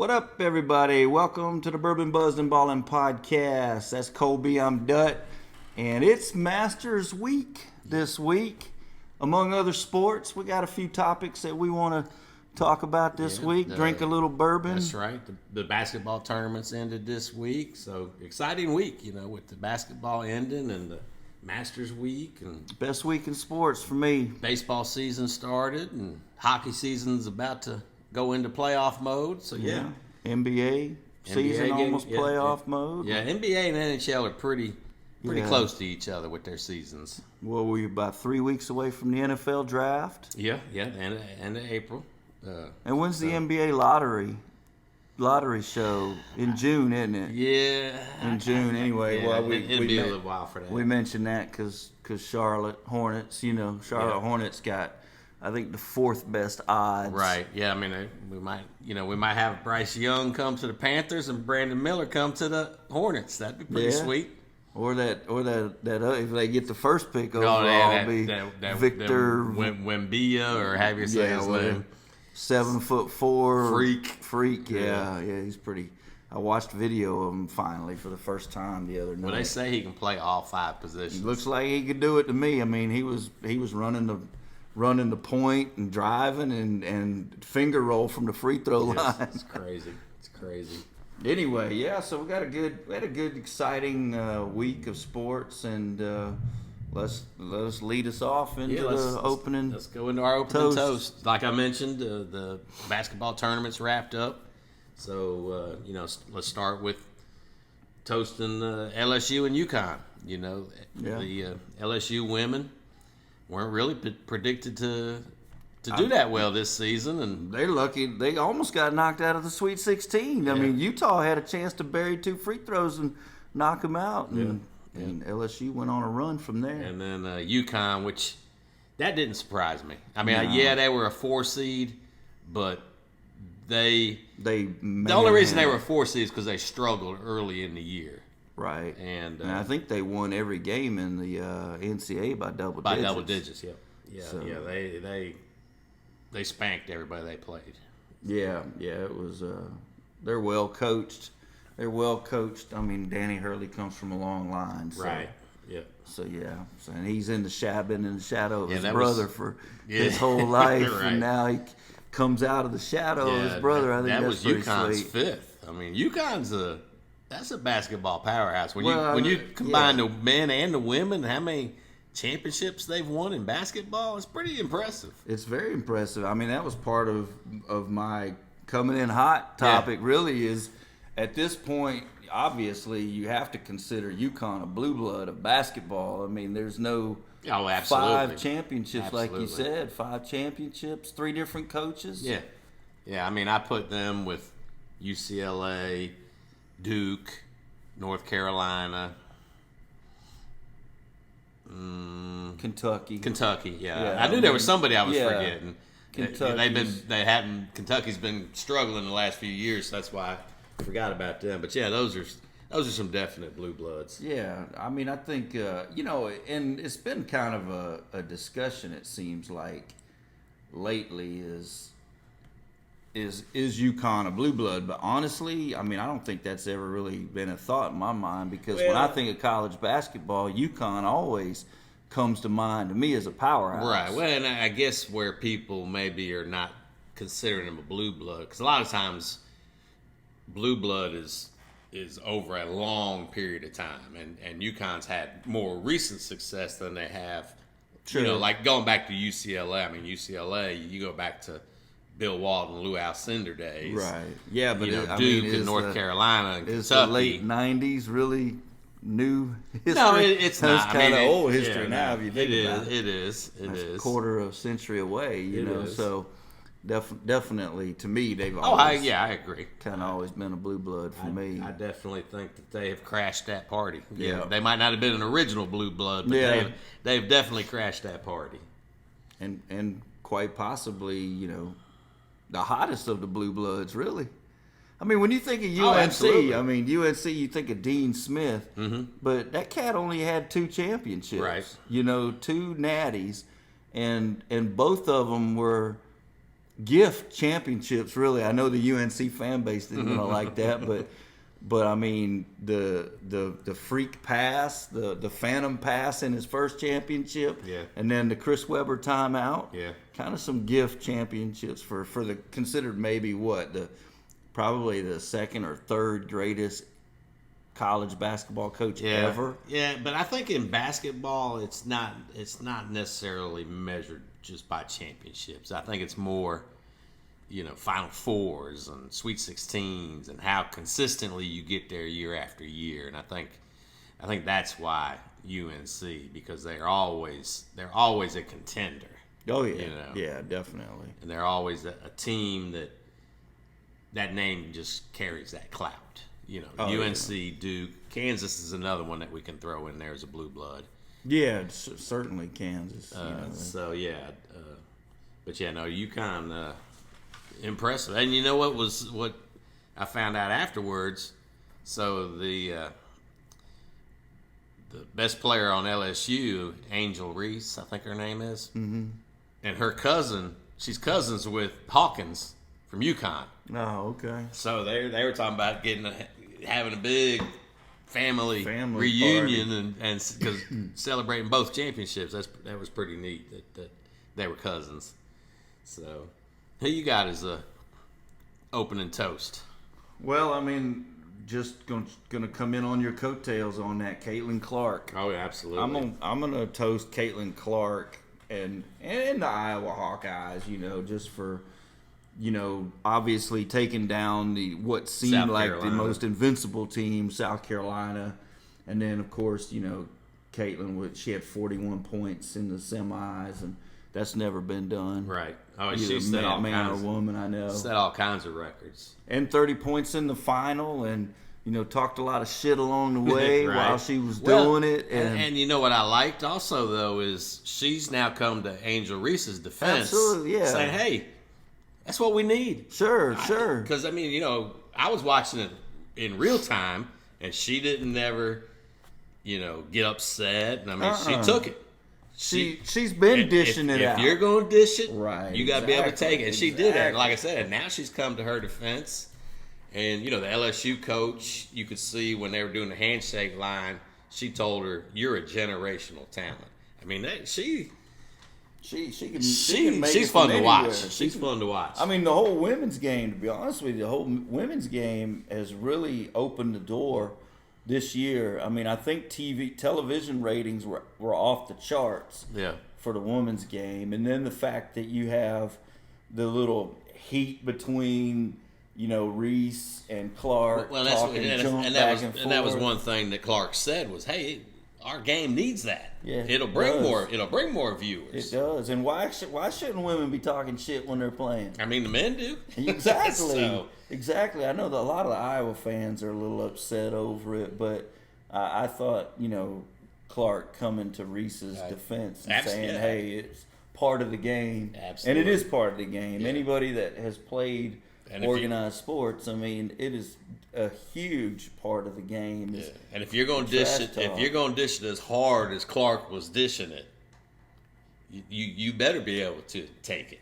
What up, everybody? Welcome to the Bourbon, and Ballin podcast. That's Kolby and Dut, and it's Masters Week this week. Among other sports, we got a few topics that we want to talk about this week. Drink a little bourbon. That's right. The basketball tournaments ended this week, so exciting week, with the basketball ending and the Masters Week and best week in sports for me. Baseball season started and hockey season's about to go into playoff mode. So NBA season almost playoff mode. Yeah, NBA and NHL are pretty close to each other with their seasons. Well, we're about 3 weeks away from the NFL draft. Yeah, end of April. And when's the NBA lottery show? In June, isn't it? Yeah. In June, anyway. Yeah, well, it'd be a little while for that. We mentioned that because Charlotte Hornets, Hornets got, I think, the fourth best odds. Right. Yeah. I mean, we might have Bryce Young come to the Panthers and Brandon Miller come to the Hornets. That'd be pretty sweet. Or that if they get the first pick overall, Victor Wembia, or have you say his name. 7'4" freak. Yeah, he's pretty. I watched video of him finally for the first time the other night. Well, they say he can play all five positions. Looks like he could do it to me. I mean, he was running the point and driving and finger roll from the free throw line. It's crazy. Anyway, so we had a good exciting week of sports, and let's lead us off into the opening. Let's go into our opening toast. Like I mentioned, the basketball tournament's wrapped up, so let's start with toasting LSU and UConn. The LSU women weren't really predicted to do that well this season, and they're lucky. They almost got knocked out of the Sweet 16. I mean, Utah had a chance to bury 2 free throws and knock them out, and LSU went on a run from there. And then UConn, which that didn't surprise me. I mean, they were a 4 seed, but the only reason they were a 4 seed is because they struggled early in the year. Right. And I think they won every game in the NCAA by double digits. By double digits, They spanked everybody they played. Yeah, it was. They're well coached. I mean, Danny Hurley comes from a long line. So, right. Yeah. So and he's been in the shadow of his brother for his whole life, right. And now he comes out of the shadow of his brother. I think that's pretty UConn's sweet. 5th. I mean, UConn's that's a basketball powerhouse. When you combine the men and the women, how many championships they've won in basketball, it's pretty impressive. It's very impressive. I mean, that was part of my coming in hot topic. Really, is at this point, obviously, you have to consider UConn a blue blood of basketball. I mean, there's no 5 championships, like you said, 5 championships, 3 different coaches. Yeah. I mean, I put them with UCLA, Duke, North Carolina. Kentucky, I knew there was somebody I was forgetting. Kentucky's been struggling the last few years, so that's why I forgot about them. But those are some definite blue bloods. Yeah, I mean, I think and it's been kind of a discussion. It seems like lately is UConn a blue blood? But honestly, I mean, I don't think that's ever really been a thought in my mind, because when I think of college basketball, UConn always comes to mind to me as a powerhouse. Right. Well, and I guess where people maybe are not considering them a blue blood, because a lot of times blue blood is over a long period of time, and UConn's had more recent success than they have. True. Like going back to UCLA. I mean, UCLA, you go back to Bill Walton, Lou Alcindor days. Right. Yeah, but Duke and North Carolina and is Kentucky. The late 90s really new history? No, it's not. It's kind of old history now, if you think about it. It is. A quarter of a century away, so definitely, to me, they've always... I agree. Kind of always been a blue blood for me. I definitely think that they have crashed that party. Yeah. They might not have been an original blue blood, but they've definitely crashed that party. And quite possibly, the hottest of the blue bloods, really. I mean, when you think of UNC, you think of Dean Smith, but that cat only had 2 championships, right? 2 natties, and both of them were gift championships. Really, I know the UNC fan base didn't really like that, but I mean the freak pass, the phantom pass in his first championship, and then the Chris Webber timeout, kind of some gift championships for the considered maybe probably the second or third greatest college basketball coach ever. Yeah, but I think in basketball it's not necessarily measured just by championships. I think it's more, Final Fours and Sweet 16s and how consistently you get there year after year. And I think that's why UNC, because they're always a contender. Oh yeah, yeah, definitely. And they're always a team that name just carries that clout. UNC, Duke, Kansas is another one that we can throw in there as a blue blood. Yeah, certainly Kansas. But UConn impressive. And you know what I found out afterwards? So the best player on LSU, Angel Reese, I think her name is, and her cousin, she's cousins with Hawkins from UConn. Oh, okay. So they were talking about having a big family reunion and because celebrating both championships. That was pretty neat that they were cousins. So who you got as a opening toast? Well, I mean, just gonna come in on your coattails on that, Caitlin Clark. Oh, yeah, absolutely. I'm gonna toast Caitlin Clark and the Iowa Hawkeyes. Just for. Obviously taking down what seemed like the most invincible team, South Carolina. And then, of course, Caitlin, she had 41 points in the semis, and that's never been done. Right. Oh, she set all man kinds, or woman, I know. Set all kinds of records. And 30 points in the final, and, talked a lot of shit along the way right. while she was doing it. And you know what I liked also, though, is she's now come to Angel Reese's defense. Absolutely, yeah. Saying, hey, that's what we need. Sure. Because, I was watching it in real time, and she didn't never, get upset. And, she took it. She's been dishing it out. If you're going to dish it, right, you got to be able to take it. And she did that. And like I said, now she's come to her defense. And, the LSU coach, you could see when they were doing the handshake line, she told her, you're a generational talent. I mean, She's fun to watch. She's fun to watch. I mean, the whole women's game, to be honest with you, the whole women's game has really opened the door this year. I mean, I think television ratings were off the charts for the women's game. And then the fact that you have the little heat between, Reese and Clark and that was one thing that Clark said was, hey, our game needs that. Yeah, it'll bring more viewers. It does. And why shouldn't women be talking shit when they're playing? I mean, the men do. Exactly. Exactly. I know that a lot of the Iowa fans are a little upset over it, but I thought, Clark coming to Reese's defense and saying, hey, it's part of the game. Absolutely. And it is part of the game. Yeah. Anybody that has played organized sports, I mean, it is a huge part of the game. Yeah. And if you're going to dish it, as hard as Clark was dishing it, you better be able to take it.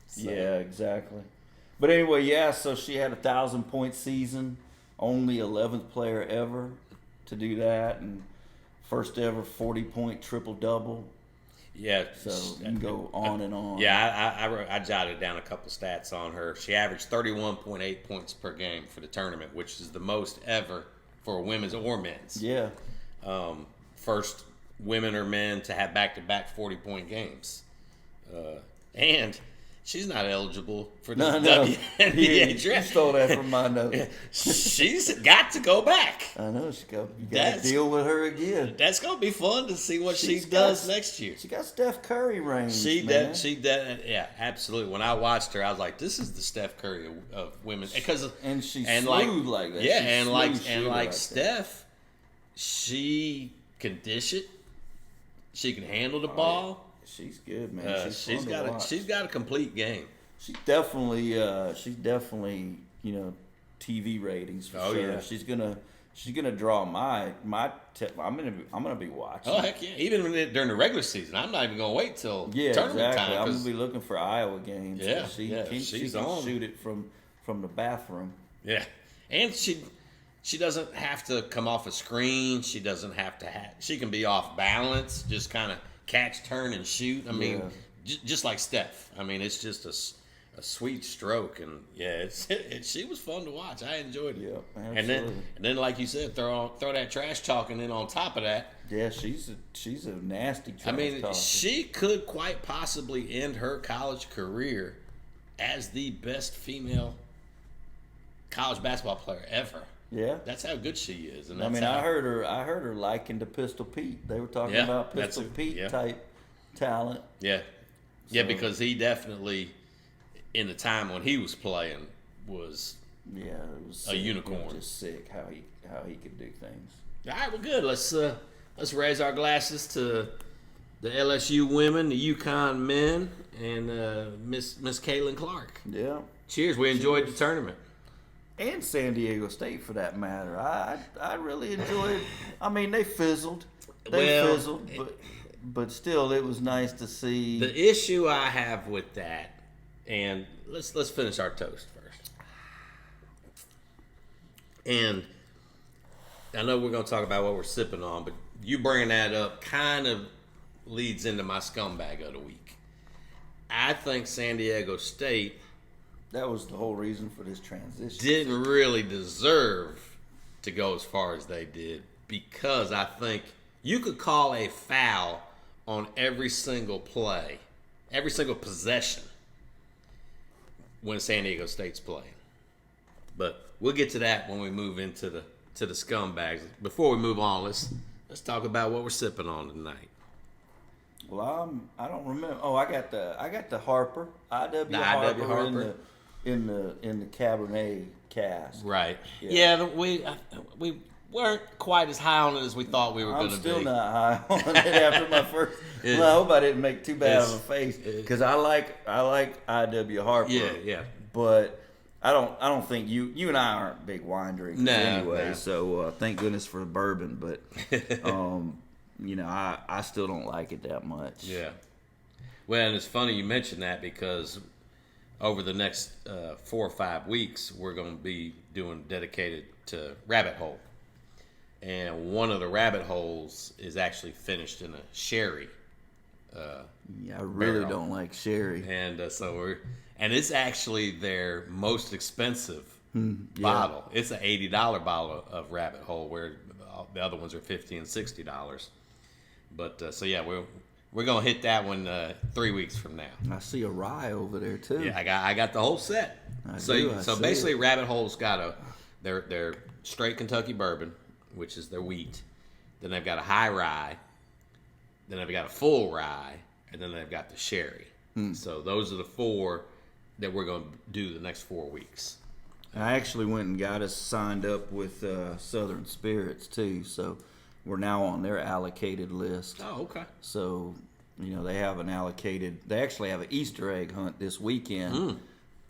So. Yeah, exactly. But anyway, so she had 1,000-point season, only 11th player ever to do that, and first ever 40-point triple-double. Yeah. So you can go on and on. Yeah, I jotted down a couple stats on her. She averaged 31.8 points per game for the tournament, which is the most ever for women's or men's. Yeah. First women or men to have back-to-back 40-point games. And she's not eligible for the WNBA draft. You stole that from my notes. She's got to go back. I know. You got to deal with her again. That's going to be fun to see what she does next year. She got Steph Curry range, yeah, absolutely. When I watched her, I was like, this is the Steph Curry of women. And she's smooth like that. Yeah, and like Steph, she can dish it. She can handle the ball. Yeah. She's good, man. She's got a complete game. She's definitely TV ratings for sure. Yeah. she's gonna draw I'm gonna be watching. Oh heck yeah! Even during the regular season, I'm not even gonna wait till tournament exactly. time. I'm gonna be looking for Iowa games. Yeah, she she's can on. shoot it from the bathroom. Yeah, and she doesn't have to come off a screen. She doesn't have to. She can be off balance, just kind of catch, turn, and shoot. I mean, just like Steph. I mean, it's just a sweet stroke, and she was fun to watch. I enjoyed it. Yeah, absolutely. And then, like you said, throw that trash talking in on top of that. Yeah, she's a nasty trash I mean, talker. she could quite possibly end her college career as the best female college basketball player ever. Yeah, that's how good she is. And I mean, I heard her likened to Pistol Pete. They were talking about Pistol Pete type talent. Yeah, yeah, because he definitely, in the time when he was playing, was it was a unicorn. It was just sick how he could do things. All right, well, good. Let's raise our glasses to the LSU women, the UConn men, and Miss Caitlin Clark. Yeah. Cheers. We enjoyed the tournament. And San Diego State, for that matter. I really enjoyed. I mean, they fizzled. But still, it was nice to see. The issue I have with that, and let's finish our toast first. And I know we're going to talk about what we're sipping on, but you bringing that up kind of leads into my scumbag of the week. I think San Diego State, that was the whole reason for this transition, didn't really deserve to go as far as they did, because I think you could call a foul on every single play, every single possession when San Diego State's playing. But we'll get to that when we move into the scumbags. Before we move on, let's talk about what we're sipping on tonight. Well, I don't remember. Oh, I got the Harper, IW Harper Harper in the Cabernet cask. Right. Yeah, we weren't quite as high on it as we thought we were going to be. I'm still not high on it after my first. Well, I hope I didn't make too bad of a face, because I like IW Harper. Yeah. But I don't think you and I aren't big wine drinkers anyway. No. So thank goodness for the bourbon. But I still don't like it that much. Yeah. Well, and it's funny you mentioned that, because over the next 4 or 5 weeks, we're going to be doing dedicated to Rabbit Hole. And one of the rabbit holes is actually finished in a sherry. I really don't like sherry. And and it's actually their most expensive bottle. It's an $80 bottle of Rabbit Hole, where the other ones are $50 and $60. But we're gonna hit that one 3 weeks from now. I see a rye over there too. Yeah, I got the whole set. So basically, Rabbit Hole's got their straight Kentucky bourbon, which is their wheat. Then they've got a high rye. Then they've got a full rye, and then they've got the sherry. So those are the 4 that we're going to do the next 4 weeks. I actually went and got us signed up with Southern Spirits too, so we're now on their allocated list. Oh, okay. So they have an allocated. They actually have an Easter egg hunt this weekend.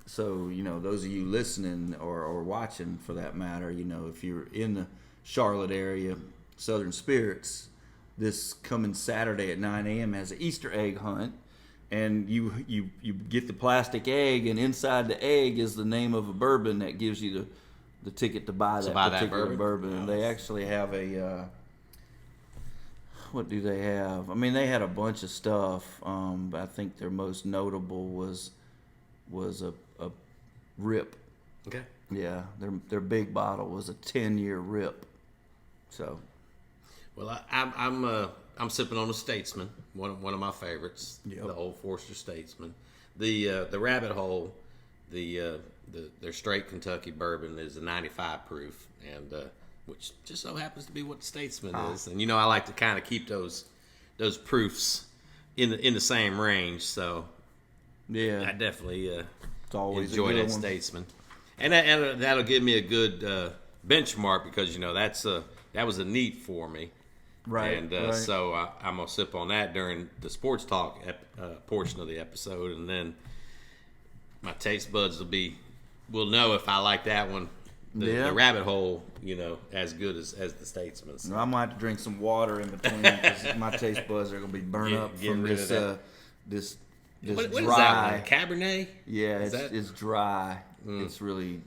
So those of you listening or watching, for that matter, if you're in the Charlotte area, Southern Spirits, this coming Saturday at 9 a.m. has an Easter egg hunt, and you get the plastic egg, and inside the egg is the name of a bourbon that gives you the ticket to buy that particular bourbon. And they actually have a what do they have? I mean, they had a bunch of stuff, but I think their most notable was a rip. Okay. Yeah, their big bottle was a 10-year rip. So, well, I'm sipping on a Statesman, one of my favorites, the Old Forester Statesman. The Rabbit Hole, their straight Kentucky bourbon is a 95 proof, and which just so happens to be what the Statesman is. And I like to kind of keep those proofs in the same range. So yeah, I definitely it's always enjoy that Statesman, and that'll give me a good benchmark, because that was a neat for me. Right. And so I'm going to sip on that during the sports talk portion of the episode. And then my taste buds will know if I like that one the rabbit hole, as good as the Statesman. So. I might have to drink some water in between because my taste buds are gonna be burnt up from this what dry. Is that one? Cabernet? Yeah, it's dry. It's really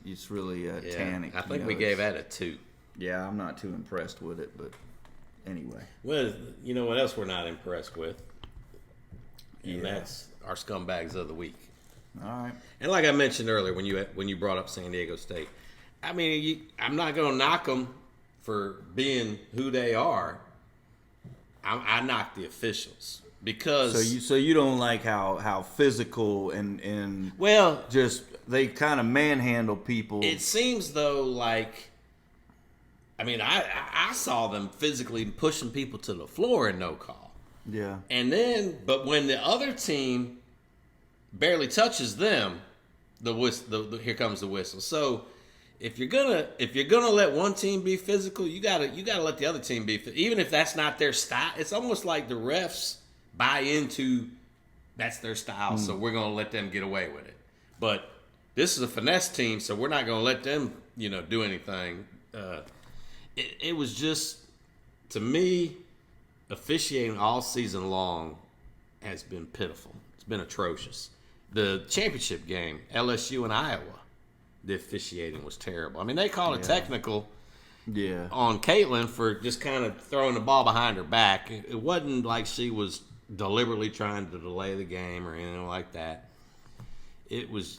tannic. I think we gave that a 2. Yeah, I'm not too impressed with it, but anyway. Well, you know what else we're not impressed with? And that's our scumbags of the week. All right. And like I mentioned earlier, when you brought up San Diego State, I mean, I'm not going to knock them for being who they are. I knock the officials because so you don't like how physical and well, just they kind of manhandle people. It seems though like, I mean, I saw them physically pushing people to the floor and no call. Yeah. And then, but when the other team barely touches them, here comes the whistle. So if you're gonna let one team be physical, you gotta let the other team be, even if that's not their style. It's almost like the refs buy into that's their style, so we're gonna let them get away with it. But this is a finesse team, so we're not gonna let them do anything. It was just, to me, officiating all season long has been pitiful. It's been atrocious. The championship game, LSU and Iowa, the officiating was terrible. I mean, they called it technical on Caitlin for just kind of throwing the ball behind her back. It wasn't like she was deliberately trying to delay the game or anything like that. It's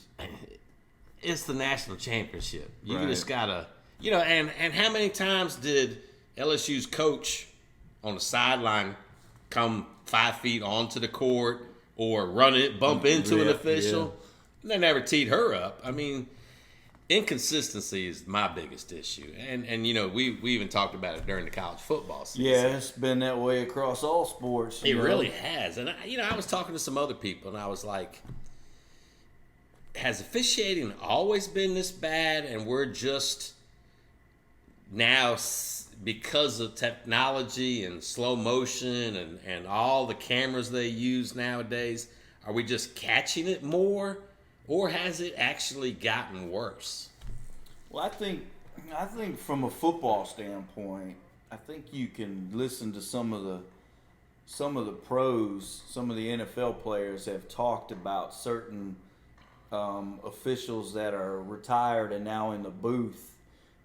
the national championship. You just gotta, and how many times did LSU's coach on the sideline come 5 feet onto the court or bump into an official? They never teed her up. I mean, inconsistency is my biggest issue. And we even talked about it during the college football season. Yeah, it's been that way across all sports. It really has. And, I was talking to some other people, and I was like, has officiating always been this bad, and we're just now, because of technology and slow motion and all the cameras they use nowadays, are we just catching it more, or has it actually gotten worse? Well, I think from a football standpoint, I think you can listen to some of the pros, some of the NFL players have talked about certain officials that are retired and now in the booth.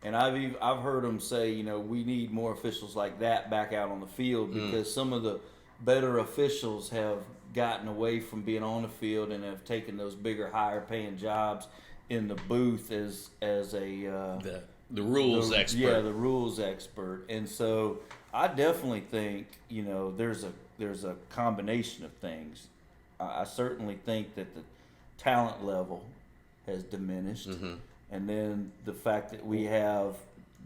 And I've heard them say, we need more officials like that back out on the field because some of the better officials have gotten away from being on the field and have taken those bigger, higher paying jobs in the booth as a the rules expert. Yeah, the rules expert. And so I definitely think there's a combination of things. I certainly think that the talent level has diminished. And then the fact that we have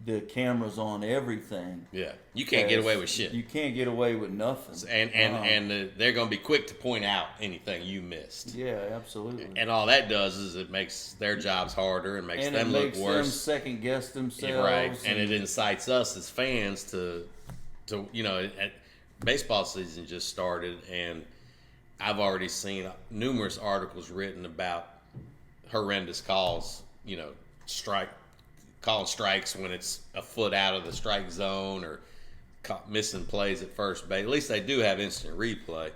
the cameras on everything. Yeah, you can't get away with shit. You can't get away with nothing. And they're going to be quick to point out anything you missed. Yeah, absolutely. And all that does is it makes their jobs harder and makes them look worse. And it makes them second guess themselves. Right, and it incites us as fans to baseball season just started, and I've already seen numerous articles written about horrendous calls. Calling strikes when it's a foot out of the strike zone or missing plays at first base. At least they do have instant replay.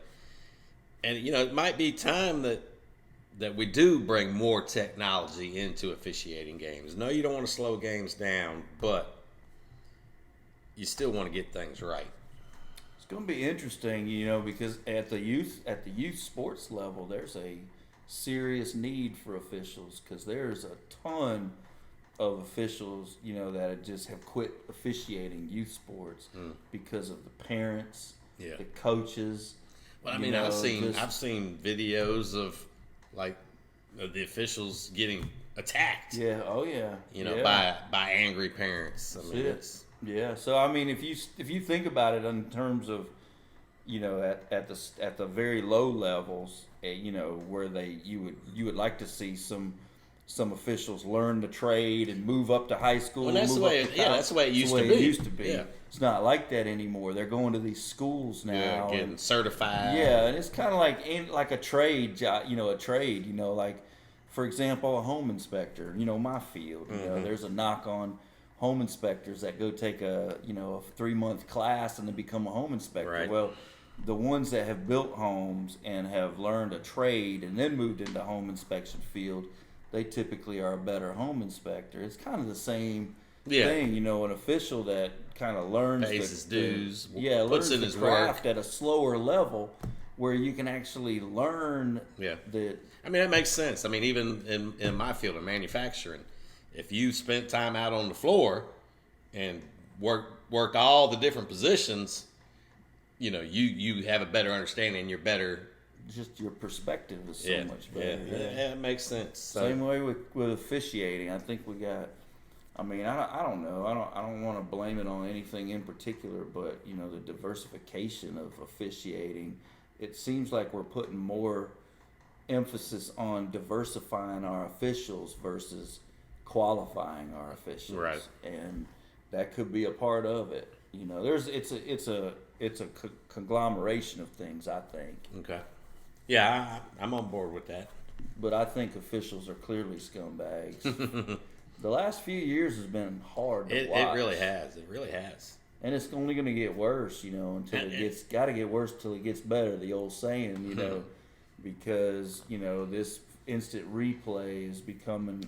And, it might be time that we do bring more technology into officiating games. No, you don't want to slow games down, but you still want to get things right. It's going to be interesting, because at the youth sports level, there's a serious need for officials because there's a ton of officials, that just have quit officiating youth sports because of the parents, the coaches. Well, I mean, I've seen videos of the officials getting attacked. Yeah. Oh yeah. By angry parents. I mean, yeah. So I mean, if you think about it in terms of, at the very low levels, where you would like to see some officials learn the trade and move up to high school. Well, that's the way it used to be. Yeah. It's not like that anymore. They're going to these schools now, getting certified. Yeah, and it's kind of like a trade job. Like for example, a home inspector, my field, there's a knock on home inspectors that go take a 3-month class and then become a home inspector. Right. Well, the ones that have built homes and have learned a trade and then moved into home inspection field, they typically are a better home inspector. It's kind of the same thing, an official that kind of learns pays his dues, learns puts in the his craft work at a slower level, where you can actually learn that. I mean, that makes sense. I mean, even in my field of manufacturing, if you spent time out on the floor and worked all the different positions, you have a better understanding. You're better. Just your perspective is so much better. Yeah, it makes sense. So, same way with officiating. I think we got. I mean, I don't know. I don't want to blame it on anything in particular, but the diversification of officiating. It seems like we're putting more emphasis on diversifying our officials versus qualifying our officials, right? And that could be a part of it. It's a conglomeration of things, I think. Okay. Yeah, I'm on board with that. But I think officials are clearly scumbags. The last few years has been hard to watch. It really has. It really has. And it's only going to get worse, until got to get worse till it gets better. The old saying, because this instant replay is becoming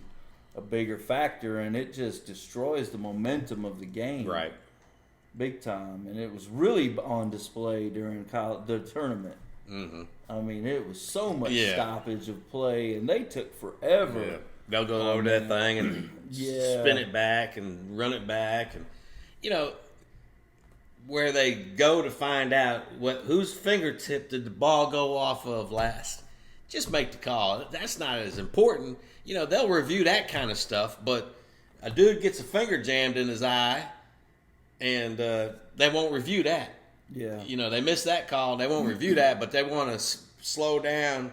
a bigger factor, and it just destroys the momentum of the game, right? Big time. And it was really on display during the tournament. Mm-hmm. I mean, it was so much stoppage of play, and they took forever. Yeah. They'll go over that thing and spin it back and run it back, and where they go to find out whose fingertip did the ball go off of last. Just make the call. That's not as important. They'll review that kind of stuff, but a dude gets a finger jammed in his eye, and they won't review that. Yeah. They miss that call. They won't review that, but they want to slow down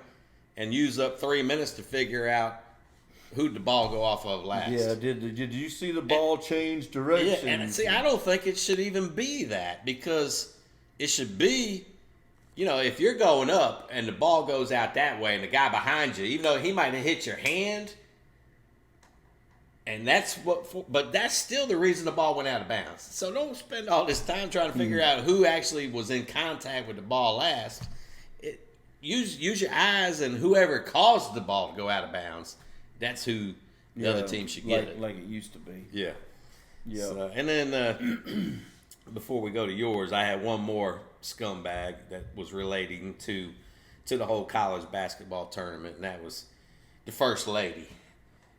and use up 3 minutes to figure out who'd the ball go off of last. Yeah, did you see the ball change direction? Yeah, and see, I don't think it should even be that, because it should be, if you're going up and the ball goes out that way and the guy behind you, even though he might have hit your hand, and but that's still the reason the ball went out of bounds. So don't spend all this time trying to figure out who actually was in contact with the ball last. Use your eyes, and whoever caused the ball to go out of bounds, that's who the other team should get it. Like it used to be. Yeah. Yeah. So, and then before we go to yours, I had one more scumbag that was relating to the whole college basketball tournament, and that was the First Lady,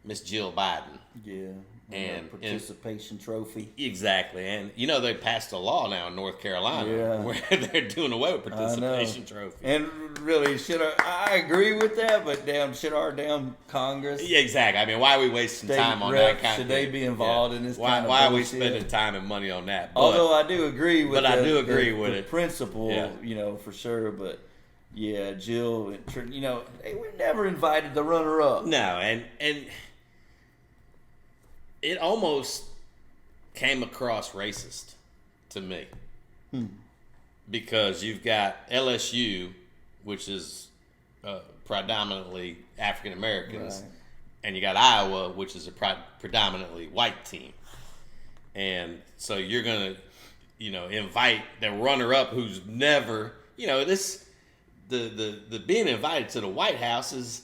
Miss Jill Biden. Yeah. And participation trophy. Exactly. And they passed a law now in North Carolina where they're doing away with participation trophy. And really, I agree with that, but should our Congress? Yeah, exactly. I mean, why are we wasting time on that kind of thing? Should they be involved in this kind of Why bullshit? are we spending time and money on that? Although I do agree with the principle, for sure. But yeah, Jill, we never invited the runner-up. No, and it almost came across racist to me. Because you've got LSU, which is predominantly African Americans, right, and you got Iowa, which is a predominantly white team. And so you're going to, invite the runner-up who's never, the being invited to the White House is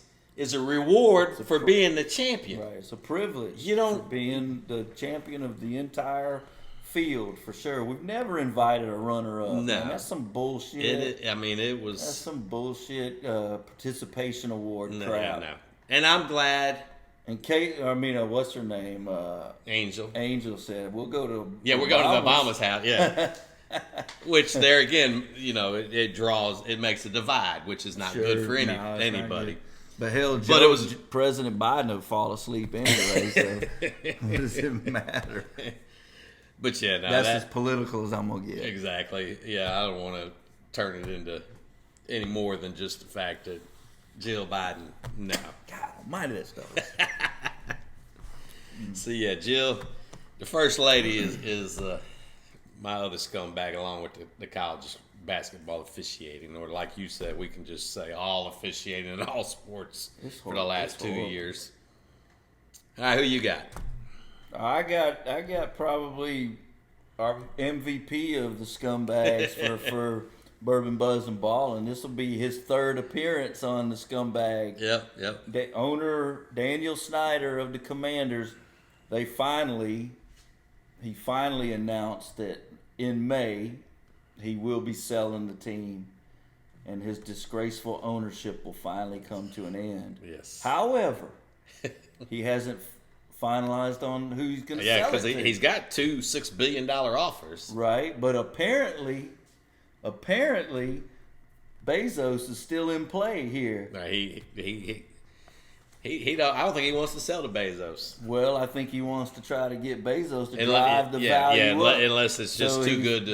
a reward for being the champion. Right, it's a privilege. For being the champion of the entire field, for sure. We've never invited a runner-up. No, man, that's some bullshit. It was. That's some bullshit participation award crap. No. And I'm glad. And what's her name? Angel. Angel said, "We'll go to." Yeah, we're going to Obama's house. Yeah. Which there again, it makes a divide, which is not good for anybody. But hell, but it was President Biden would fall asleep anyway, so what does it matter? But yeah, that's as political as I'm gonna get. Exactly. Yeah, I don't want to turn it into any more than just the fact that Jill Biden. No. God almighty, that stuff. So yeah, Jill, the First Lady is my other scumbag, along with the college basketball officiating, or like you said, we can just say all officiating in all sports for the last 2 years. All right, who you got? I got probably our MVP of the scumbags for Bourbon, Buzz, and Ballin. This will be his third appearance on the scumbag. Yep. The owner, Daniel Snyder of the Commanders, he finally announced that in May he will be selling the team, and his disgraceful ownership will finally come to an end. Yes. However, he hasn't finalized on who he's going to sell it to. Yeah, because he's got two $6 billion offers. Right, but apparently, Bezos is still in play here. No, he don't. I don't think he wants to sell to Bezos. Well, I think he wants to try to get Bezos to drive the value up. Unless it's just too good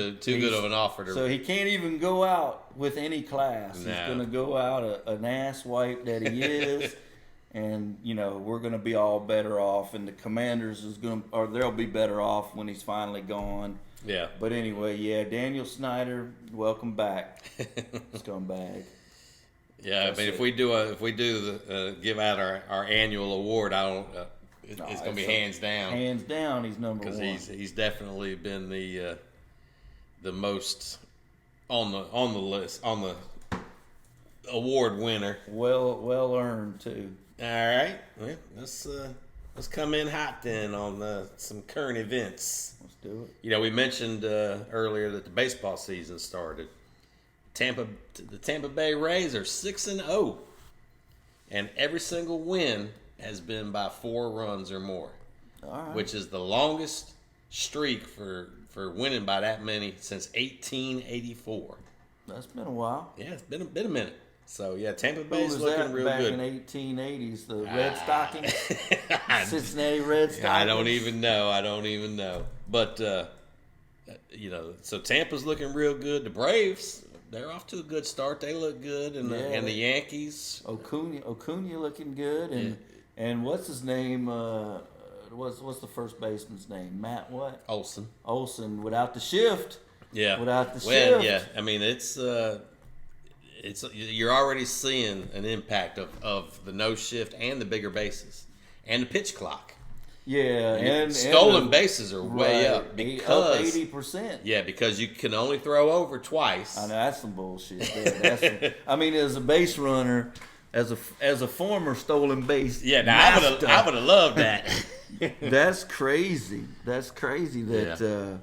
of an offer. So he can't even go out with any class. No. He's going to go out an ass wipe that he is. And, we're going to be all better off. And the Commanders they'll be better off when he's finally gone. Yeah. But anyway, Daniel Snyder, welcome back, scumbag. Yeah, I mean, if we do give out our annual award, it's going to be hands down. Hands down, he's number one. Because he's definitely been the most on the list, on the award winner. Well earned too. All right, well, let's come in hot then on some current events. Let's do it. We mentioned earlier that the baseball season started. The Tampa Bay Rays are 6-0, and every single win has been by 4 runs or more, which is the longest streak for winning by that many since 1884. That's been a while. Yeah, it's been a minute. So Tampa Bay's looking real back good. In 1880s, the Red Stockings, Cincinnati Red Stockings. I don't even know. But so Tampa's looking real good. The Braves, they're off to a good start. They look good, and the Yankees. Acuna looking good, and what's his name? What's the first baseman's name? Matt what? Olson without the shift. Yeah. Without the shift. Yeah. I mean, it's you're already seeing an impact of the no shift and the bigger bases and the pitch clock. Yeah, and stolen bases are way up because 80%. Yeah, because you can only throw over twice. I know that's some bullshit. As a base runner, as a former stolen base. Yeah, now I would have loved that. That's crazy. That's crazy that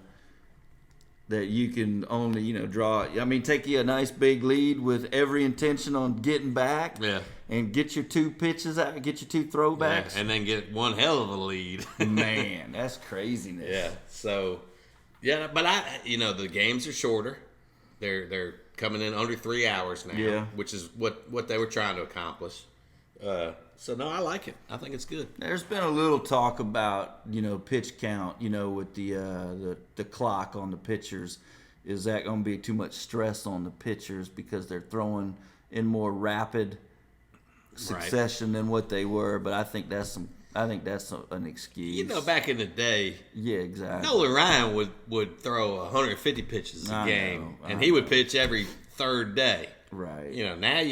that you can only draw. I mean, take you a nice big lead with every intention on getting back. Yeah. And get your 2 pitches out, get your 2 throwbacks. Yeah, and then get one hell of a lead. Man, that's craziness. Yeah. So, but the games are shorter. They're coming in under 3 hours now. Yeah. Which is what they were trying to accomplish. So no, I like it. I think it's good. There's been a little talk about pitch count. With the clock on the pitchers. Is that going to be too much stress on the pitchers because they're throwing in more rapid succession than what they were? But I think that's an excuse. Back in the day, yeah, exactly. Nolan Ryan would throw 150 pitches a game, and he would pitch every third day. Right. Now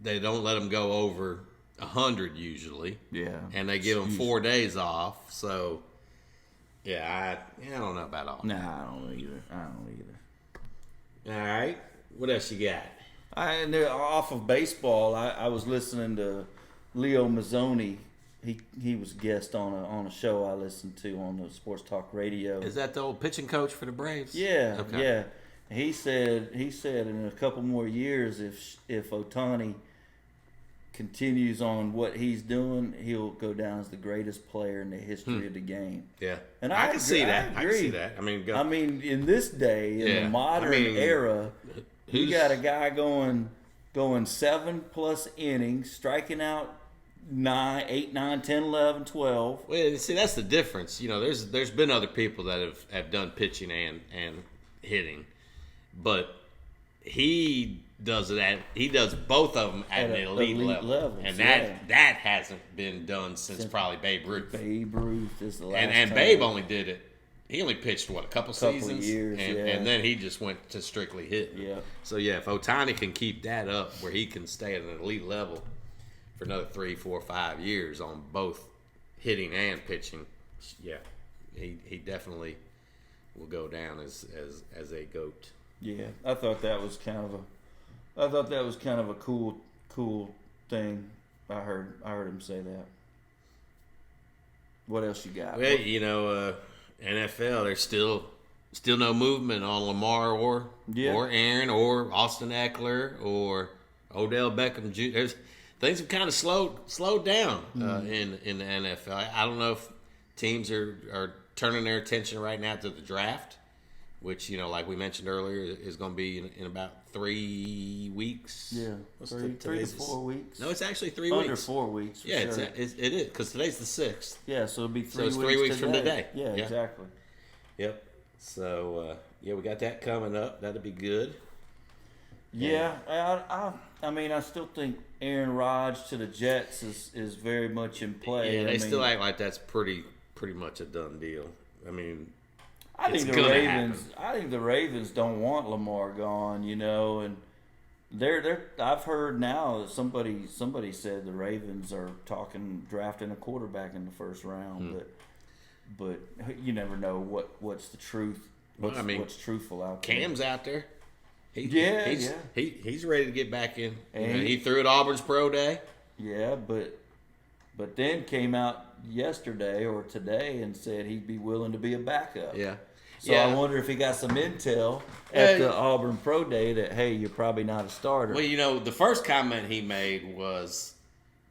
they don't let them go over 100 usually. Yeah. And they give them 4 days off. So, I don't know about all. Nah, I don't either. All right. What else you got? And off of baseball, I was listening to Leo Mazzoni. He was a guest on a show I listened to on the Sports Talk Radio. Is that the old pitching coach for the Braves? Yeah, okay. Yeah. He said in a couple more years, if Ohtani continues on what he's doing, he'll go down as the greatest player in the history of the game. Yeah, and I can see that. I can see that. I mean, in this day, in the modern era, you got a guy going 7+ innings, striking out 9, 8, 9, 10, 11, 12. Well, see, that's the difference. There's been other people that have done pitching and hitting, but he does both of them at an elite level. And that hasn't been done since probably Babe Ruth. Babe Ruth is the last and time. Babe only did it he only pitched, a couple of seasons? years, and then he just went to strictly hitting. Yeah. So, yeah, if Ohtani can keep that up where he can stay at an elite level for another 3, 4, 5 years on both hitting and pitching, yeah, he definitely will go down as a GOAT. Yeah, I thought that was kind of a cool thing. I heard him say that. What else you got? Well, NFL, there's still no movement on Lamar or Aaron or Austin Eckler or Odell Beckham Jr. Things have kind of slowed down in the NFL. I don't know if teams are turning their attention right now to the draft, which, like we mentioned earlier, is going to be in about 3 weeks. Yeah, three to 4 weeks. No, it's actually 3 Under weeks. 4 weeks. Yeah, sure. it is, because today's the 6th. Yeah, so it'll be 3 weeks. So it's 3 weeks from today. Yeah, exactly. Yep. So we got that coming up. That'll be good. Yeah, I mean, I still think Aaron Rodgers to the Jets is very much in play. Yeah, they still act like that's pretty much a done deal. I mean, I think the Ravens don't want Lamar gone, and they're I've heard now that somebody said the Ravens are talking drafting a quarterback in the first round, but you never know what's the truth. What's truthful out there. Cam's out there. He's ready to get back in. He threw at Auburn's pro day. Yeah, but then came out yesterday or today and said he'd be willing to be a backup. Yeah. So I wonder if he got some intel at the Auburn pro day that, hey, you're probably not a starter. Well, the first comment he made was,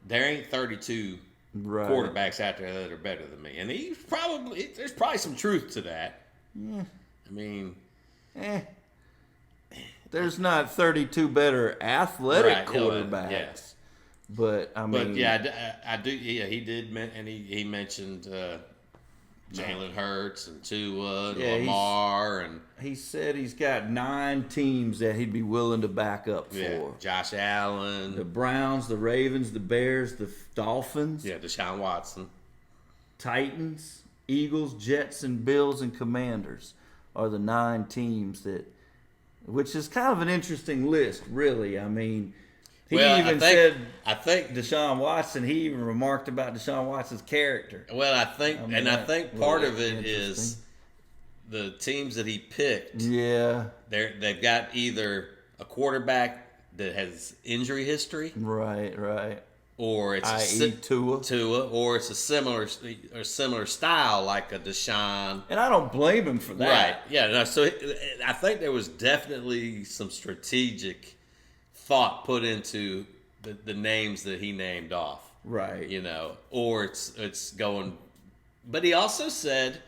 there ain't 32 quarterbacks out there that are better than me. And there's probably some truth to that. Yeah. I mean, there's not 32 better athletic quarterbacks. Yes. But I mean, I do. Yeah, he did, and he mentioned Jalen Hurts and Tua and Lamar, and he said he's got 9 teams that he'd be willing to back up for. Yeah, Josh Allen, the Browns, the Ravens, the Bears, the Dolphins. Yeah, Deshaun Watson, Titans, Eagles, Jets, and Bills and Commanders are the 9 teams which is kind of an interesting list, really. I mean. I think Deshaun Watson. He even remarked about Deshaun Watson's character. Well, I think part of it is the teams that he picked. Yeah, they've got either a quarterback that has injury history, right, or it's Tua, or it's a similar style like a Deshaun. And I don't blame him for that. Right? Yeah. No, so I think there was definitely some strategic thought put into the names that he named off, right? Or it's going. But he also said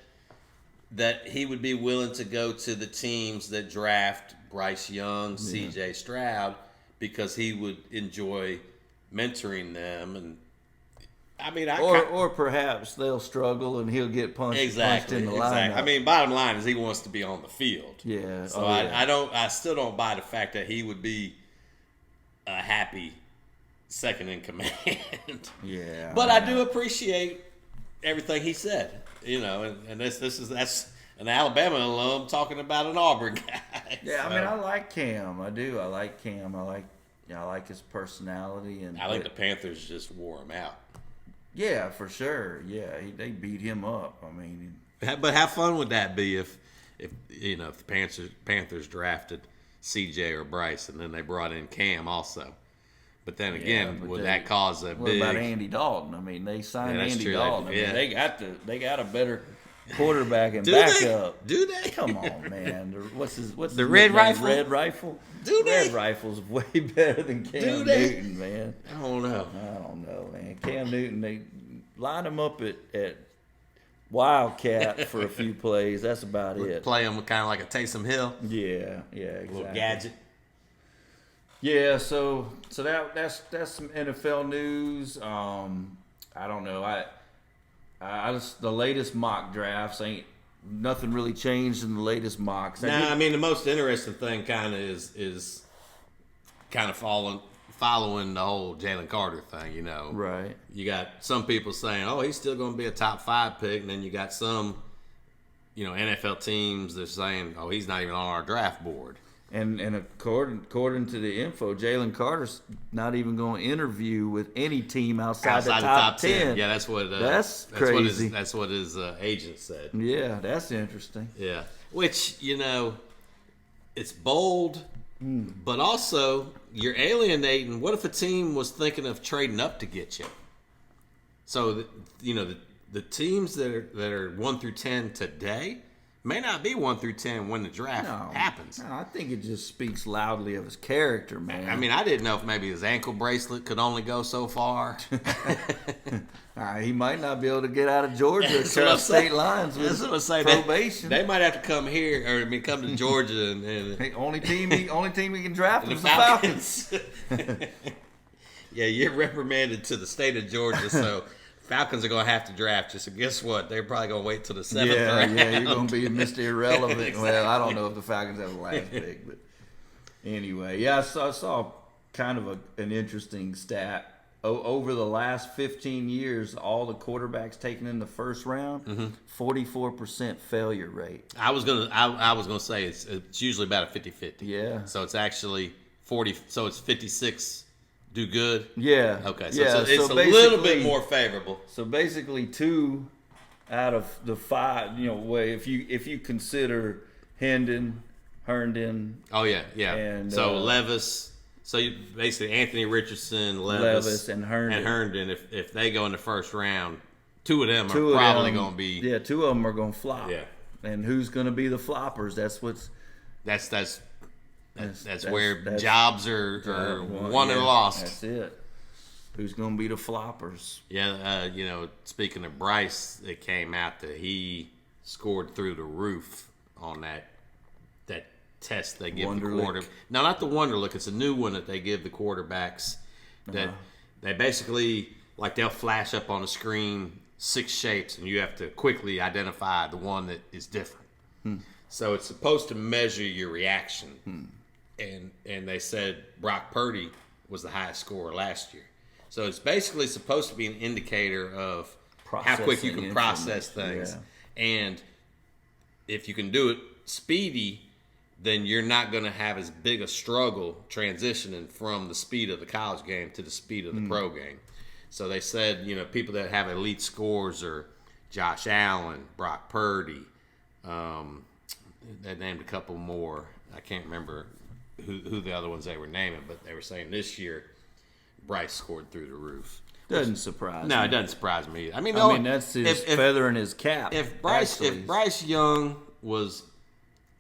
that he would be willing to go to the teams that draft Bryce Young, C.J. Stroud, because he would enjoy mentoring them. And I mean, or perhaps they'll struggle and he'll get punched in the lineup. I mean, bottom line is he wants to be on the field. Yeah. So I still don't buy the fact that he would be a happy second in command. Yeah. But I do appreciate everything he said, and that's an Alabama alum talking about an Auburn guy. Yeah, so. I mean, I like Cam. I do. I like Cam. I like his personality, and I think the Panthers just wore him out. Yeah, for sure. Yeah, they beat him up. I mean, but how fun would that be if the Panthers drafted CJ or Bryce, and then they brought in Cam also. But then again, would that cause a big? What about Andy Dalton? I mean, they signed Andy Dalton. They got a better quarterback and backup. Do they? Come on, man. What's the Red Rifle? Red Rifle. Do they? Red Rifle's way better than Cam Newton, man. I don't know, man. Cam Newton, they line him up at Wildcat for a few plays. That's about it. Play him kind of like a Taysom Hill. Yeah, exactly. A little gadget. Yeah, so that's some NFL news. I don't know. I just the latest mock drafts ain't nothing really changed in the latest mocks. I mean the most interesting thing kind of is kind of following the whole Jalen Carter thing, Right. You got some people saying, "Oh, he's still going to be a top 5 pick," and then you got some, NFL teams, they're saying, "Oh, he's not even on our draft board." And according to the info, Jalen Carter's not even going to interview with any team outside the top 10. Yeah, that's what. That's crazy. That's what his agent said. Yeah, that's interesting. Yeah, which it's bold, but also you're alienating. What if a team was thinking of trading up to get you? So the teams that are 1 through 10 today may not be 1 through 10 when the draft happens. No, I think it just speaks loudly of his character, man. I mean, I didn't know if maybe his ankle bracelet could only go so far. He might not be able to get out of Georgia across state lines with probation. They might have to come here, come to Georgia, and the only team he can draft is the Falcons. Yeah, you're reprimanded to the state of Georgia, so Falcons are going to have to draft you. So guess what? They're probably going to wait till the 7th round. Yeah, you're going to be Mr. Irrelevant. Exactly. Well, I don't know if the Falcons have the last pick, but anyway, yeah, I saw kind of an interesting stat. Over the last 15 years, all the quarterbacks taken in the first round, 44% failure rate. I was gonna say it's usually about a 50-50. Yeah. So it's actually 40. So it's 56. Do good. Yeah. Okay. So it's a little bit more favorable. So basically, 2 out of the 5. If you consider Herndon. Oh yeah. And so Levis. So basically, Anthony Richardson, Levis and Herndon. If they go in the first round, 2 of them are probably going to be. Yeah, 2 of them are going to flop. Yeah. And who's going to be the floppers? That's where jobs are won and lost. That's it. Who's going to be the floppers? Yeah, speaking of Bryce, it came out that he scored through the roof on that test they give the quarterback. No, not the Wonderlic. It's a new one that they give the quarterbacks that they basically, they'll flash up on the screen 6 shapes, and you have to quickly identify the one that is different. So it's supposed to measure your reaction. And they said Brock Purdy was the highest scorer last year. So it's basically supposed to be an indicator of how quick you can process things. Yeah. And if you can do it speedy, then you're not going to have as big a struggle transitioning from the speed of the college game to the speed of the pro game. So they said, people that have elite scores are Josh Allen, Brock Purdy. They named a couple more. I can't remember who the other ones they were naming, but they were saying this year Bryce scored through the roof. Doesn't surprise me. No, it doesn't surprise me. I mean, that's his feather in his cap. If Bryce Young was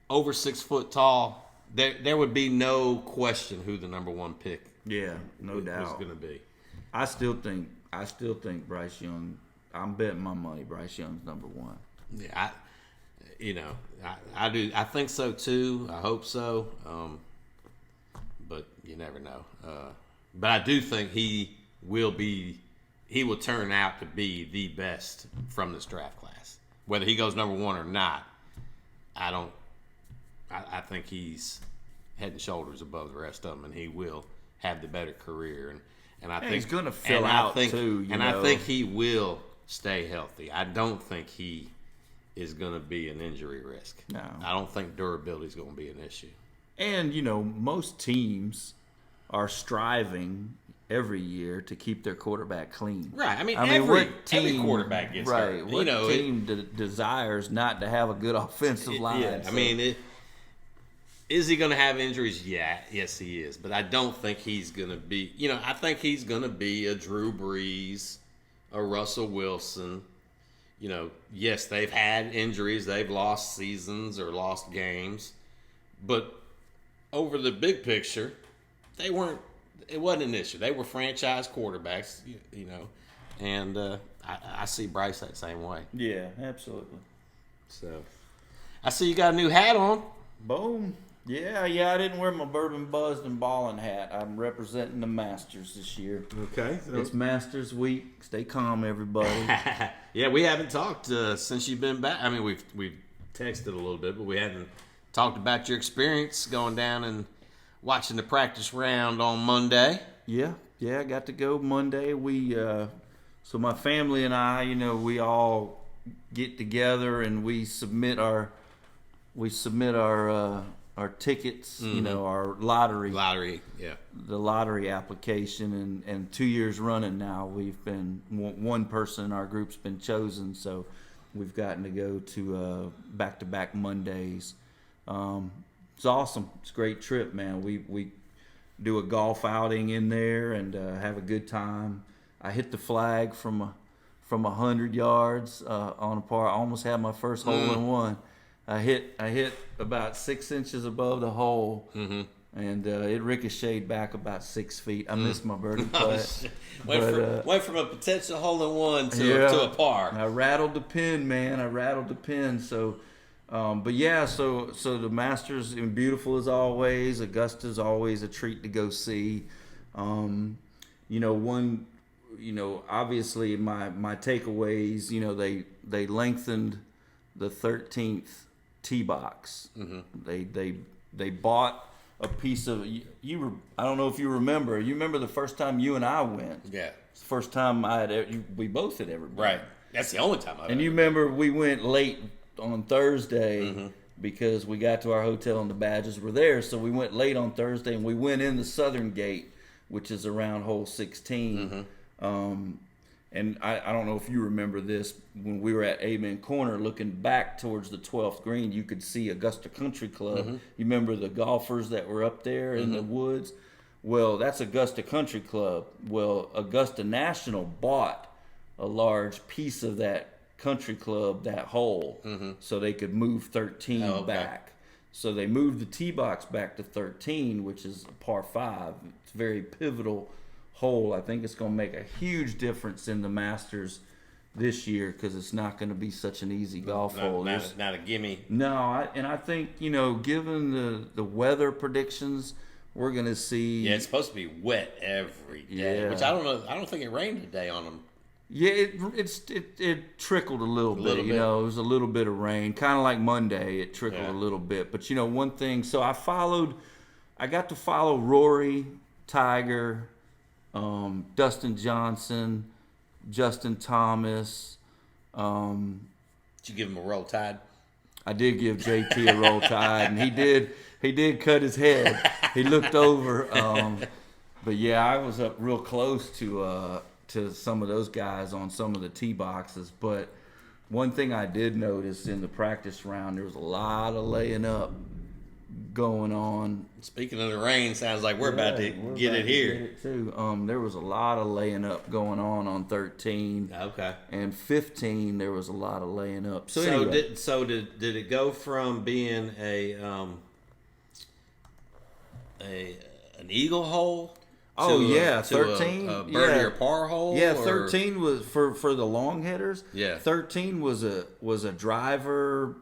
over 6 foot tall, there would be no question who the number 1 pick. Yeah, no doubt was going to be. I still think Bryce Young. I'm betting my money Bryce Young's number 1. Yeah, I do. I think so too. I hope so. But you never know. But I do think he will turn out to be the best from this draft class. Whether he goes number 1 or not, I think he's head and shoulders above the rest of them, and he will have the better career. And I think he's going to fill out too. I think he will stay healthy. I don't think he is going to be an injury risk. No, I don't think durability is going to be an issue. And most teams are striving every year to keep their quarterback clean. Right. I mean every quarterback gets hurt. What team desires not to have a good offensive line? Yeah. I mean, is he going to have injuries? Yeah. Yes, he is. But I don't think he's going to be. I think he's going to be a Drew Brees, a Russell Wilson. Yes, they've had injuries. They've lost seasons or lost games. But over the big picture, it wasn't an issue. They were franchise quarterbacks, and I see Bryce that same way. Yeah, absolutely. So, I see you got a new hat on. Boom. Yeah, I didn't wear my Bourbon, Buzzed, and Ballin hat. I'm representing the Masters this year. Okay. So. It's Masters week. Stay calm, everybody. Yeah, we haven't talked since you've been back. I mean, we've texted a little bit, but we hadn't talked about your experience going down and watching the practice round on Monday. Yeah, I got to go Monday. So my family and I, we all get together and we submit our tickets, our lottery, yeah, the lottery application, and 2 years running now we've been, one person in our group's been chosen, so we've gotten to go to back-to-back Mondays. It's awesome. It's a great trip, man. We do a golf outing in there and have a good time. I hit the flag from 100 yards on a par. I almost had my first hole in one. I hit about 6 inches above the hole, and it ricocheted back about 6 feet. I missed my birdie putt. Went from a potential hole in one to a par. I rattled the pin, man. So, but yeah, so the Masters, beautiful as always. Augusta's always a treat to go see. Obviously my takeaways, they lengthened the 13th tee box. They bought a piece of I don't know if you remember. You remember the first time you and I went? Yeah. It's the first time we both had ever been. Right. That's the only time I've And you remember we went late on Thursday because we got to our hotel and the badges were there. So we went late on Thursday and we went in the southern gate, which is around hole 16. And I don't know if you remember this, when we were at Amen Corner looking back towards the 12th green, you could see Augusta Country Club. You remember the golfers that were up there in the woods? Well, that's Augusta Country Club. Well, Augusta National bought a large piece of that country club, that hole, so they could move 13 back. So they moved the tee box back to 13, which is a par 5. It's a very pivotal hole. I think it's going to make a huge difference in the Masters this year because it's not going to be such an easy golf hole. Not a gimme. No, I think, given the weather predictions, we're going to see. Yeah, it's supposed to be wet every day, which I don't know. I don't think it rained today on them. Yeah, it trickled a little bit. It was a little bit of rain, kind of like Monday. It trickled a little bit, but one thing. So I got to follow Rory, Tiger, Dustin Johnson, Justin Thomas. Did you give him a roll tide? I did give JT a roll tide, and he did cut his head. He looked over, but yeah, I was up real close to some of those guys on some of the tee boxes. But one thing I did notice in the practice round, there was a lot of laying up going on. Speaking of the rain, sounds like we're about to get it here. Get it too. There was a lot of laying up going on 13. Okay. And 15, there was a lot of laying up. So anyway. Did it go from being an eagle hole? To 13. A birdie or par hole? Yeah, 13 was for the long hitters. Yeah. 13 was a driver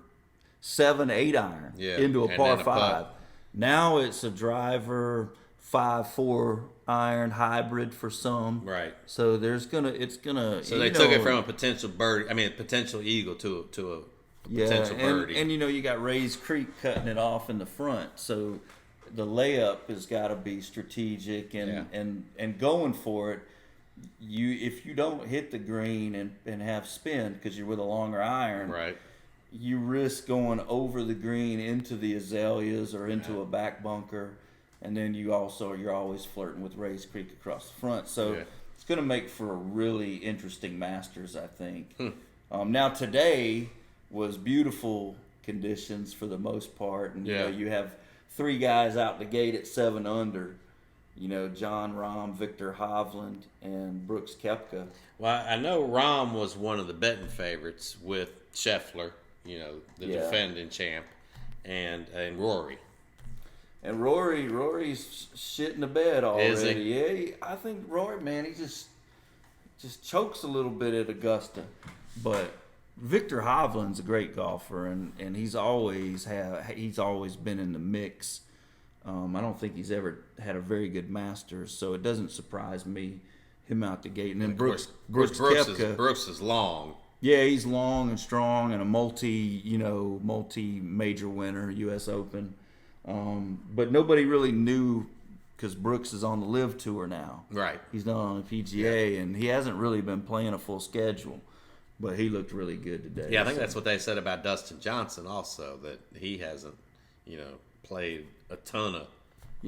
7-8 iron into a par 5. Now it's a driver 5-4 iron hybrid for some. Right. So it's gonna. So they took it from a potential potential eagle to a potential birdie. And you got Rays Creek cutting it off in the front. So the layup has got to be strategic and going for it. If you don't hit the green and have spin because you're with a longer iron, right, you risk going over the green into the azaleas or into a back bunker, and then you're always flirting with Rays Creek across the front. So it's going to make for a really interesting Masters, I think. Now today was beautiful conditions for the most part, and you have 3 guys out the gate at 7 under. John Rahm, Victor Hovland, and Brooks Koepka. Well, I know Rahm was one of the betting favorites with Scheffler, the defending champ, and Rory. And Rory's shitting the bed already. Is he? Yeah, I think Rory, man, he just chokes a little bit at Augusta. But Victor Hovland's a great golfer, and he's always been in the mix. I don't think he's ever had a very good Masters, so it doesn't surprise me him out the gate. And then Brooks Koepka, Brooks is long. Yeah, he's long and strong and a multi-major winner, U.S. Open. But nobody really knew because Brooks is on the Live Tour now. Right. He's not on the PGA, and he hasn't really been playing a full schedule. But he looked really good today. Yeah, I think that's what they said about Dustin Johnson also, that he hasn't, played a ton of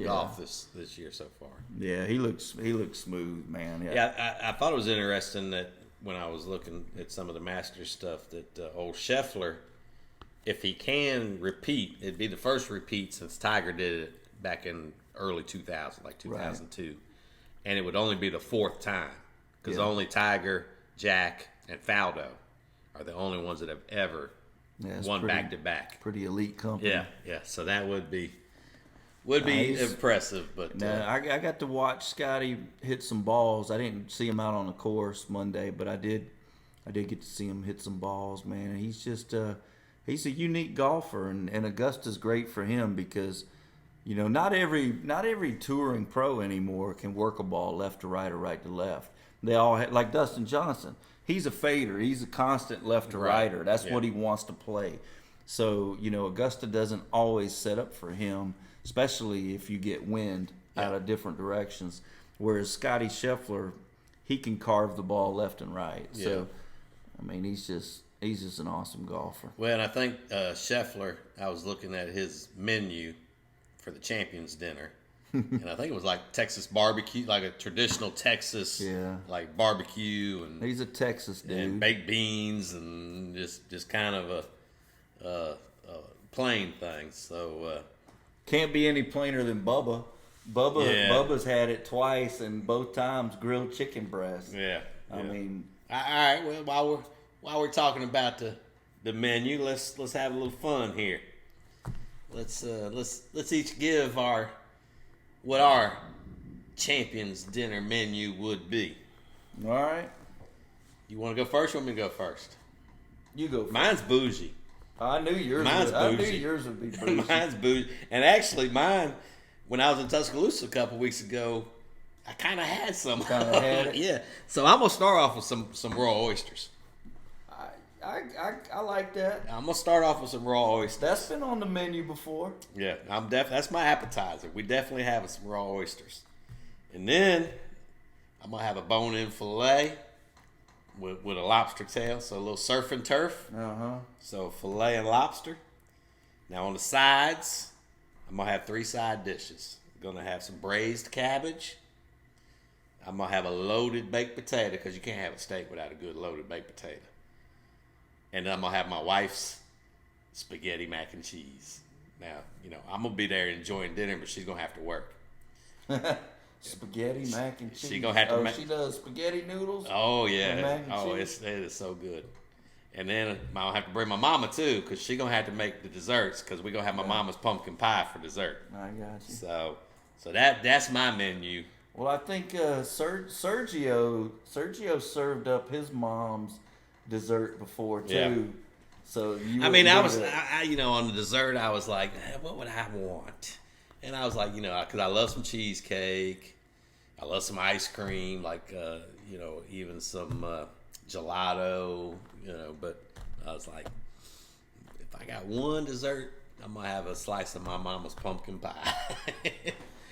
golf this year so far. Yeah, he looks smooth, man. Yeah, I thought it was interesting that when I was looking at some of the Masters stuff that old Scheffler, if he can repeat, it'd be the first repeat since Tiger did it back in early 2000, like 2002. Right. And it would only be the fourth time because only Tiger, Jack, and Faldo are the only ones that have ever won back-to-back. Pretty elite company. Yeah. So that would be impressive. But I got to watch Scotty hit some balls. I didn't see him out on the course Monday, but I did get to see him hit some balls, man. And he's just he's a unique golfer, and Augusta's great for him because not every touring pro anymore can work a ball left to right or right to left. They all like Dustin Johnson. He's a fader. He's a constant left to righter. That's what he wants to play. So Augusta doesn't always set up for him, especially if you get wind out of different directions. Whereas Scotty Scheffler, he can carve the ball left and right. So I mean, he's just an awesome golfer. Well, and I think Scheffler, I was looking at his menu for the Champions Dinner, and I think it was like Texas barbecue, like a traditional Texas, like barbecue, and he's a Texas dude, and baked beans, and just kind of a plain thing. So can't be any plainer than Bubba. Bubba's had it twice, and both times grilled chicken breast. I mean, all right. Well, while we're talking about the menu, let's have a little fun here. Let's each give what our Champions Dinner menu would be. All right. You want to go first? Or want me to go first? You go first. Mine's bougie. I knew yours. I knew yours would be bougie. Mine's bougie, and actually, mine. When I was in Tuscaloosa a couple weeks ago, I kind of had some. Yeah. So I'm gonna start off with some raw oysters. I like that. I'm gonna start off with some raw oysters. That's been on the menu before. Yeah, that's my appetizer. We definitely have some raw oysters, and then I'm gonna have a bone-in fillet with a lobster tail, so a little surf and turf. So fillet and lobster. Now on the sides, I'm gonna have 3 side dishes. I'm gonna have some braised cabbage. I'm gonna have a loaded baked potato because you can't have a steak without a good loaded baked potato. And then I'm going to have my wife's spaghetti mac and cheese. Now, I'm going to be there enjoying dinner, but she's going to have to work. Spaghetti mac and cheese. She's going to have to she does spaghetti noodles? Oh, yeah. It is so good. And then I'll have to bring my mama, too, because she's going to have to make the desserts because we're going to have my mama's pumpkin pie for dessert. I got you. So that's my menu. Well, I think Sergio served up his mom's dessert before too. Yeah. So on the dessert I was like, what would I want? And I was like, because I love some cheesecake, I love some ice cream, like even some gelato, but I was like, if I got one dessert, I'm gonna have a slice of my mama's pumpkin pie.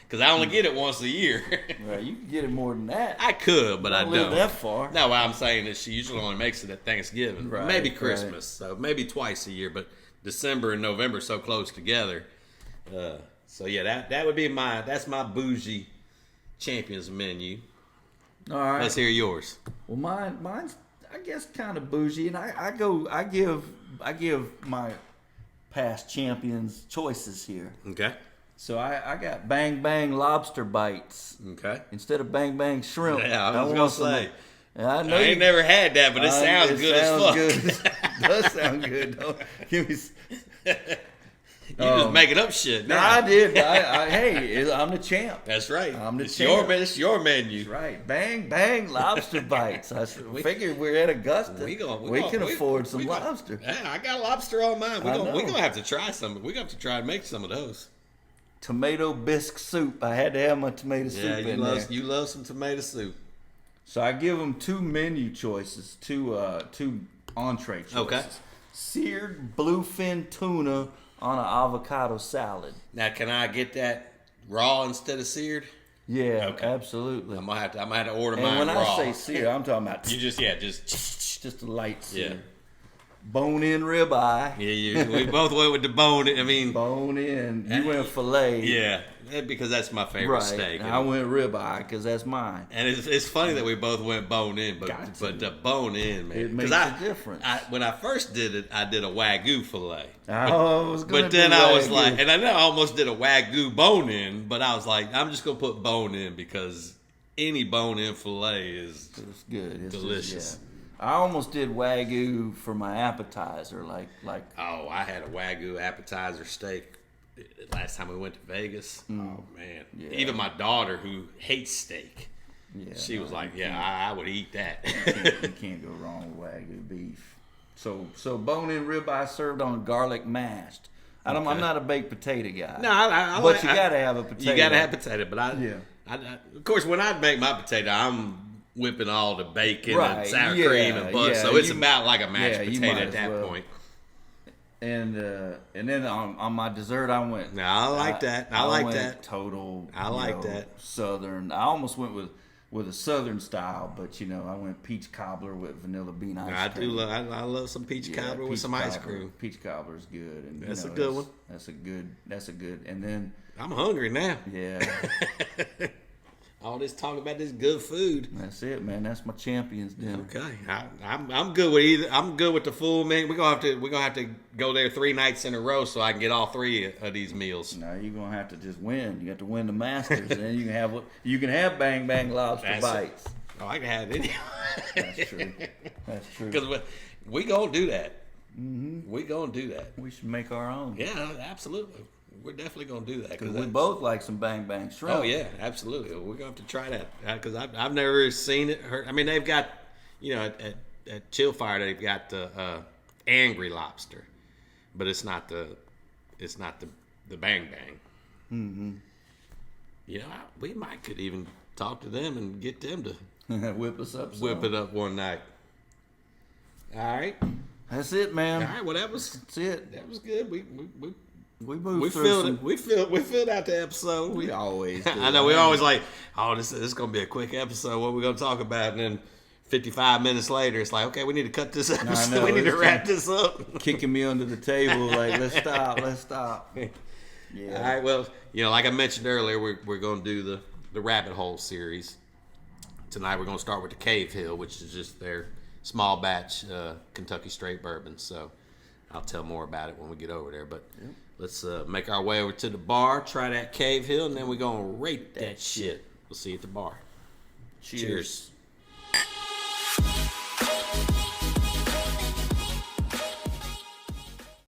Because I only get it once a year. Right, you can get it more than that. I could, but I don't. Live that far. No, what I'm saying is she usually only makes it at Thanksgiving, maybe Christmas, so maybe twice a year. But December and November are so close together. So yeah, that would be that's my bougie Champions menu. All right, let's hear yours. Well, mine's I guess kind of bougie, and I give my past champions choices here. Okay. So I got Bang Bang lobster bites. Okay. Instead of Bang Bang shrimp. Yeah, I was going to say. I ain't never had that, but it sounds good as fuck. It does sound good. Don't give me... You just making up shit now. No, I did. Hey, I'm the champ. That's right. I'm the champ. It's your menu. That's right. Bang Bang lobster bites. I figured we're at Augusta. We can afford some lobster. Yeah, I got lobster on mine. We're going to have to try some. We're going to have to try to make some of those. Tomato bisque soup. I had to have my tomato soup in there. You love some tomato soup. So I give them 2 menu choices, 2 entree choices. Okay. Seared bluefin tuna on an avocado salad. Now, can I get that raw instead of seared? Yeah, okay. Absolutely. I might have to order mine raw. And when I say seared, I'm talking about... You just just a light sear. Yeah. Bone-in ribeye. Yeah, we both went with the bone. I mean, Bone-in. You went filet. yeah, because that's my favorite steak. And I went ribeye because that's mine. And it's funny that we both went bone-in, but the bone-in, man. It makes a difference. When I first did it, I did a Wagyu filet. But then I was like, and I know I almost did a Wagyu bone-in, but I was like, I'm just going to put bone-in because any bone-in filet is good. It's delicious. I almost did Wagyu for my appetizer, like. Oh, I had a Wagyu appetizer steak last time we went to Vegas. Oh man! Yeah. Even my daughter, who hates steak, she was like, "Yeah, I would eat that." You can't go wrong with Wagyu beef. So bone-in ribeye served on garlic mashed. I'm not a baked potato guy. No, but you gotta have a potato. You gotta have potato, but of course, when I make my potato, I'm whipping all the bacon and sour cream and butter, so it's about like a mashed potato at that point. And then on my dessert, I went. No, I like that. I like that. Total. I like that. Southern. I almost went with a Southern style, but I went peach cobbler with vanilla bean ice cream. I love some peach cobbler with some ice cream. Peach cobbler is good, and that's a good one. That's a good. And then I'm hungry now. Yeah. All this talk about this good food. That's it, man. That's my champion's dinner. Okay, I'm good with either. I'm good with the full menu. We're gonna have to go there 3 nights in a row so I can get all 3 of these meals. No, you're gonna have to just win. You have to win the Masters, and then you can have bang bang lobster bites. Oh, I can have it. That's true. That's true. Because we gonna do that. Mm-hmm. We gonna do that. We should make our own. Yeah, absolutely. We're definitely gonna do that because we both like some bang bang shrimp. Oh yeah, absolutely. We're gonna have to try that because I've never seen it. I mean, they've got at Chill Fire they've got the angry lobster, but it's not the bang bang. Mm-hmm. We could even talk to them and get them to whip us up. Whip it up one night. All right. That's it, man. All right. Well, that's it. That was good. We moved through it. We filled out the episode. We always do. I know. We always like, this is going to be a quick episode. What are we going to talk about? And then 55 minutes later, it's like, okay, we need to cut this episode. We need to wrap this up. Kicking me under the table, like, let's stop. Yeah. All right. Well, like I mentioned earlier, we're going to do the Rabbit Hole series. Tonight we're going to start with the Cave Hill, which is just their small batch Kentucky straight bourbon. So I'll tell more about it when we get over there. But let's make our way over to the bar, try that Cave Hill, and then we're going to rate that shit. We'll see you at the bar. Cheers.